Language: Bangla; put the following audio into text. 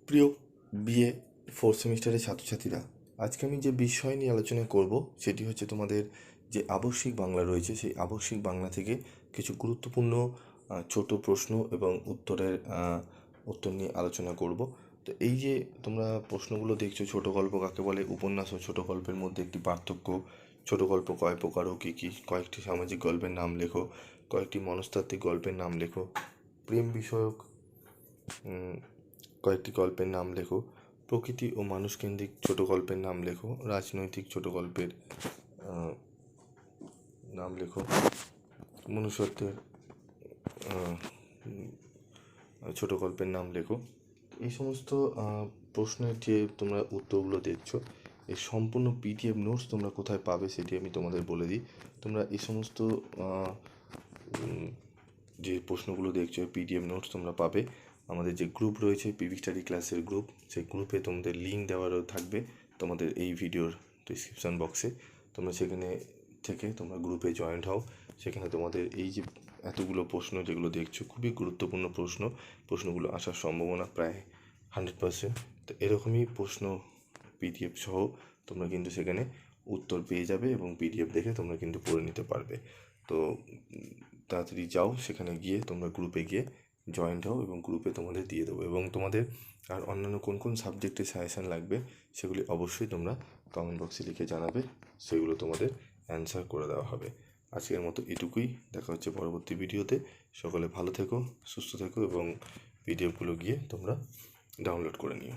প্রিয় বিএ ফোর্থ সেমিস্টারের ছাত্রছাত্রীরা, আজকে আমি যে বিষয় নিয়ে আলোচনা করব সেটি হচ্ছে তোমাদের যে আবশ্যিক বাংলা রয়েছে সেই আবশ্যিক বাংলা থেকে কিছু গুরুত্বপূর্ণ ছোট প্রশ্ন এবং উত্তর নিয়ে আলোচনা করব। তো এই যে তোমরা প্রশ্নগুলো দেখছো, ছোট গল্প কাকে বলে, উপন্যাস ও ছোট গল্পের মধ্যে একটি পার্থক্য, ছোট গল্প কয় প্রকার ও কী কী, কয়েকটি সামাজিক গল্পের নাম লেখো, কয়েকটি মনস্তাত্ত্বিক গল্পের নাম লেখো, প্রেম বিষয়ক কয়েকটি গল্পের নাম লেখো, প্রকৃতি ও মানুষকেন্দ্রিক ছোট গল্পের নাম লেখো, রাজনৈতিক ছোট গল্পের নাম লেখো, মনুষ্যত্বের ছোট গল্পের নাম লেখো। এই সমস্ত প্রশ্নের যে তোমরা উত্তরগুলো দেখছো, এই সম্পূর্ণ পিডিএফ নোটস তোমরা কোথায় পাবে সেটি আমি তোমাদের বলে দিই। তোমরা এই সমস্ত যে প্রশ্নগুলো দেখছো পিডিএফ নোটস তোমরা পাবে আমাদের যে গ্রুপ রয়েছে, পিভি স্টাডি ক্লাসের গ্রুপ, সেই গ্রুপে তোমাদের লিঙ্ক দেওয়ারও থাকবে তোমাদের এই ভিডিওর ডিসক্রিপশান বক্সে। তোমরা সেখানে থেকে তোমরা গ্রুপে জয়েন্ট হও। সেখানে তোমাদের এই যে এতগুলো প্রশ্ন যেগুলো দেখছো, খুবই গুরুত্বপূর্ণ প্রশ্নগুলো আসার সম্ভাবনা প্রায় 100%। তো এরকমই প্রশ্ন পিডিএফ সহ তোমরা কিন্তু সেখানে উত্তর পেয়ে যাবে এবং পিডিএফ দেখে তোমরা কিন্তু পড়ে নিতে পারবে। তো তাড়াতাড়ি যাও, সেখানে গিয়ে তোমরা গ্রুপে গিয়ে জয়েন্ট হও এবং গ্রুপে তোমাদের দিয়ে দেবো। এবং তোমাদের আর অন্যান্য কোন কোন সাবজেক্টে সাজেশান লাগবে সেগুলি অবশ্যই তোমরা কমেন্ট বক্সে লিখে জানাবে, সেগুলো তোমাদের অ্যান্সার করে দেওয়া হবে। আজকের মতো এটুকুই, দেখা হচ্ছে পরবর্তী ভিডিওতে। সকলে ভালো থেকো, সুস্থ থেকো এবং পিডিএফগুলো গিয়ে তোমরা ডাউনলোড করে নিও।